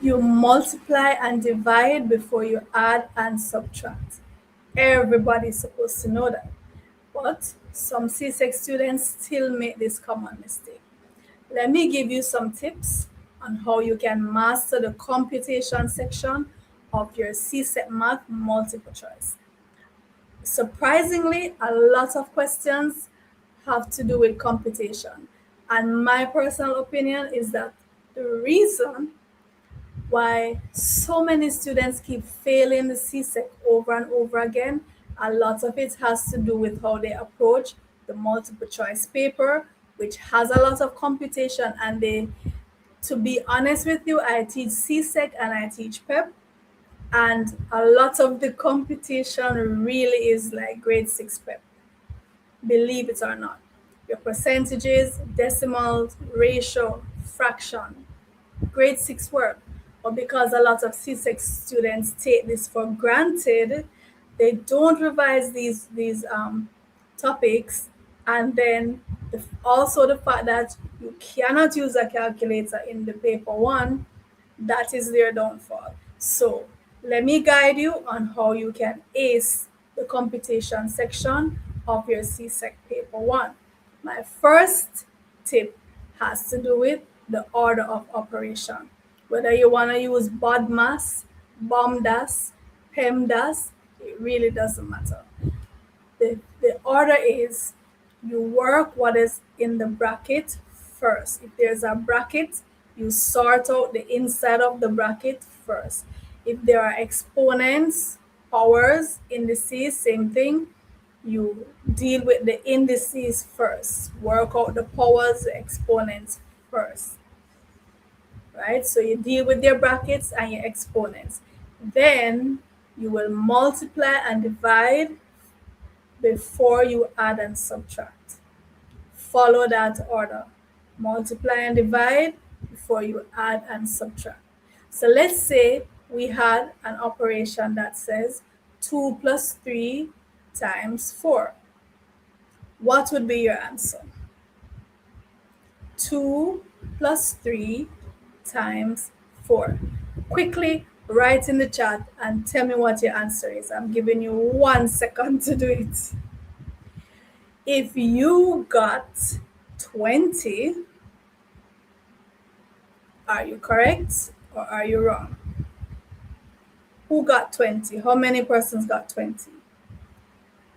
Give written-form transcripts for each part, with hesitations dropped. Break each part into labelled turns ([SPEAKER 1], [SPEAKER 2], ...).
[SPEAKER 1] You multiply and divide before you add and subtract. Everybody's supposed to know that. But some CSEC students still make this common mistake. Let me give you some tips on how you can master the computation section of your CSEC Math multiple choice. Surprisingly, a lot of questions have to do with computation. And my personal opinion is that the reason why so many students keep failing the CSEC over and over again, a lot of it has to do with how they approach the multiple choice paper, which has a lot of computation. And to be honest with you, I teach CSEC and I teach PEP, and a lot of the computation really is like grade 6 PEP, believe it or not. Your percentages, decimals, ratio, fraction, grade 6 work. But because a lot of CSEC students take this for granted, they don't revise these topics. And then also the fact that you cannot use a calculator in the paper one, that is their downfall. So let me guide you on how you can ace the computation section of your CSEC paper one. My first tip has to do with the order of operation. Whether you want to use BODMAS, BOMDAS, PEMDAS, it really doesn't matter. The order is you work what is in the bracket first. If there's a bracket, you sort out the inside of the bracket first. If there are exponents, powers, indices, same thing. You deal with the indices first. Work out the powers, the exponents first. Right? So you deal with your brackets and your exponents. Then you will multiply and divide before you add and subtract. Follow that order. Multiply and divide before you add and subtract. So let's say we had an operation that says 2 plus 3 times 4. What would be your answer? 2 plus 3 times 4. Quickly write in the chat and tell me what your answer is. I'm giving you 1 second to do it. If you got 20, are you correct or are you wrong? Who got 20? How many persons got 20?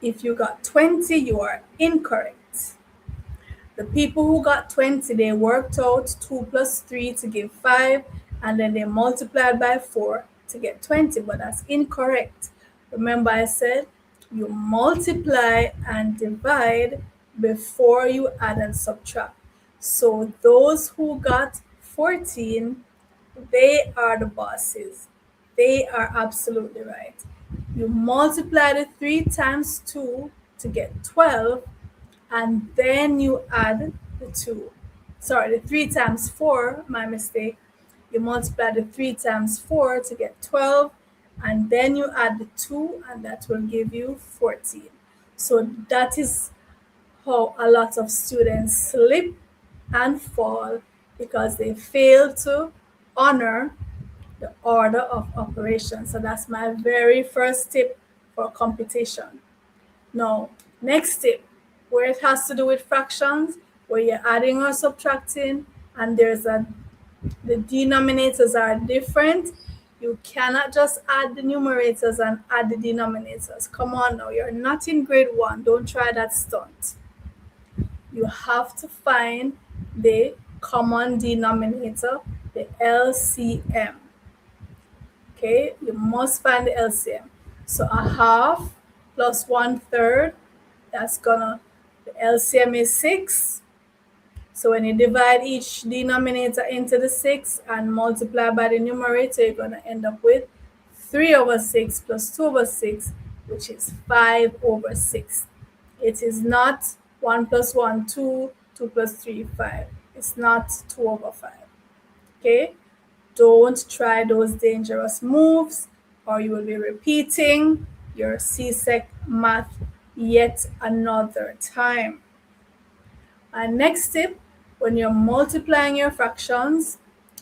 [SPEAKER 1] If you got 20, you are incorrect. The people who got 20, they worked out 2 plus 3 to give 5, and then they multiplied by 4 to get 20, but that's incorrect. Remember I said you multiply and divide before you add and subtract. So those who got 14, they are the bosses. They are absolutely right. You multiply the 3 times 2 to get 12, and then you add the 3 times 4, my mistake. You multiply the 3 times 4 to get 12, and then you add the 2, and that will give you 14. So that is how a lot of students slip and fall because they fail to honor the order of operations. So that's my very first tip for computation. Now, next tip, where it has to do with fractions, where you're adding or subtracting, and the denominators are different. You cannot just add the numerators and add the denominators. Come on now, you're not in grade 1. Don't try that stunt. You have to find the common denominator, the LCM. Okay, you must find the LCM. So a half plus 1/3, the LCM is 6. So when you divide each denominator into the 6 and multiply by the numerator, you're going to end up with 3/6 plus 2/6, which is 5/6. It is not 1 plus 1, 2, 2 plus 3, 5. It's not 2/5. Okay? Don't try those dangerous moves or you will be repeating your CSEC math yet another time. And next tip, when you're multiplying your fractions,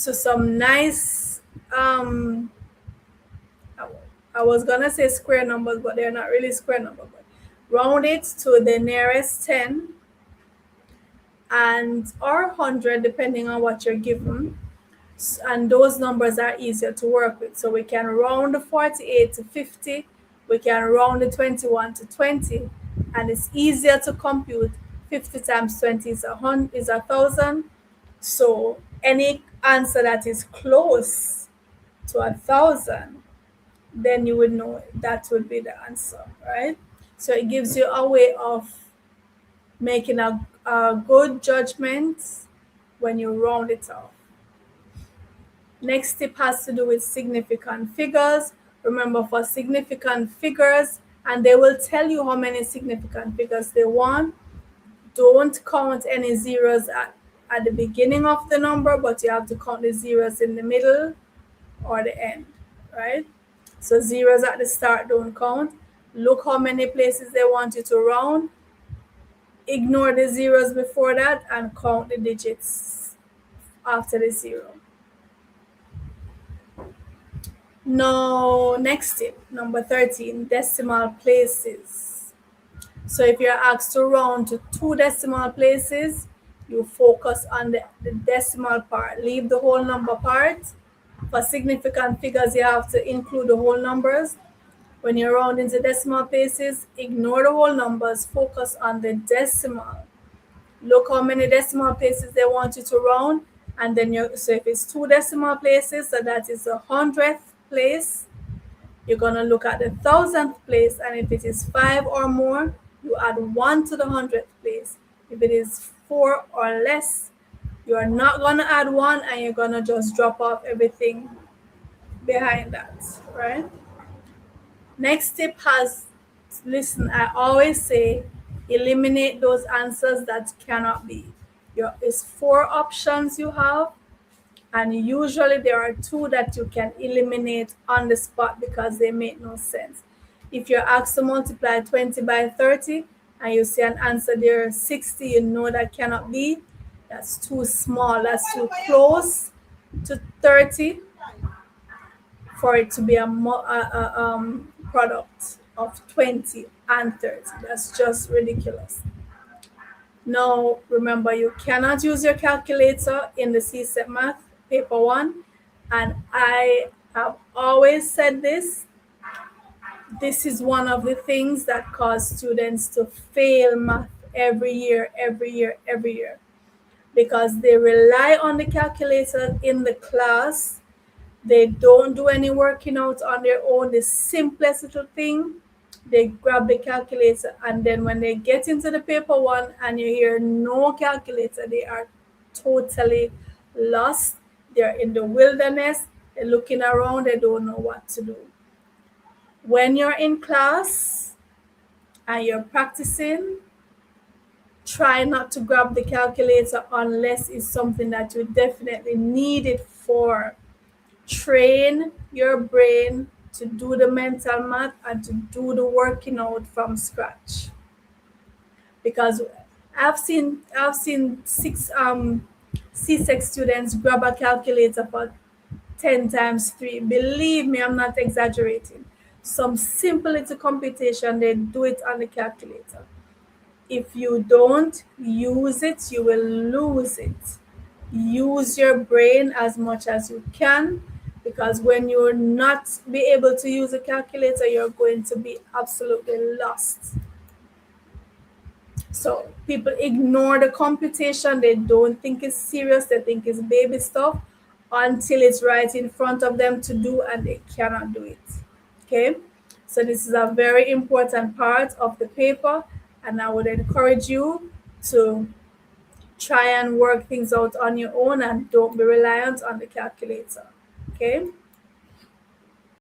[SPEAKER 1] to some nice, I was gonna say square numbers, but they're not really square numbers. But round it to the nearest 10 and or 100, depending on what you're given. And those numbers are easier to work with. So we can round the 48 to 50, we can round the 21 to 20, and it's easier to compute. 50 times 20 is 1,000. So any answer that is close to 1,000, then you would know that would be the answer, right? So it gives you a way of making a good judgment when you round it off. Next tip has to do with significant figures. Remember, for significant figures, and they will tell you how many significant figures they want. Don't count any zeros at the beginning of the number, but you have to count the zeros in the middle or the end, right? So zeros at the start don't count. Look how many places they want you to round. Ignore the zeros before that and count the digits after the zero. Now, next tip, number 13, decimal places. So if you're asked to round to 2 decimal places, you focus on the decimal part. Leave the whole number part. For significant figures, you have to include the whole numbers. When you're rounding to decimal places, ignore the whole numbers. Focus on the decimal. Look how many decimal places they want you to round. And then so if it's 2 decimal places, so that is the 100th place, you're going to look at the 1,000th place, and if it is 5 or more, you add 1 to the 100th place. If it is 4 or less, you are not going to add 1, and you're going to just drop off everything behind that, right? Next tip has, listen, I always say eliminate those answers that cannot be. It's 4 options you have, and usually there are 2 that you can eliminate on the spot because they make no sense. If you're asked to multiply 20 by 30 and you see an answer there 60, you know that cannot be. That's too small, that's too close to 30 for it to be a product of 20 and 30. That's just ridiculous. Now, remember, you cannot use your calculator in the CSEC Math Paper 1. And I have always said this. This is one of the things that cause students to fail math every year. Because they rely on the calculator in the class. They don't do any working out on their own. The simplest little thing, they grab the calculator, and then when they get into the paper 1 and you hear no calculator, they are totally lost. They're in the wilderness. They're looking around. They don't know what to do. When you're in class and you're practicing, try not to grab the calculator unless it's something that you definitely need it for. Train your brain to do the mental math and to do the working out from scratch. Because I've seen 6 CSEC students grab a calculator for 10 times 3. Believe me, I'm not exaggerating. Some simple little computation, they do it on the calculator. If you don't use it, you will lose it. Use your brain as much as you can, because when you're not be able to use a calculator, you're going to be absolutely lost. So people ignore the computation. They don't think it's serious. They think it's baby stuff until it's right in front of them to do, and they cannot do it. Okay, so this is a very important part of the paper, and I would encourage you to try and work things out on your own and don't be reliant on the calculator. Okay.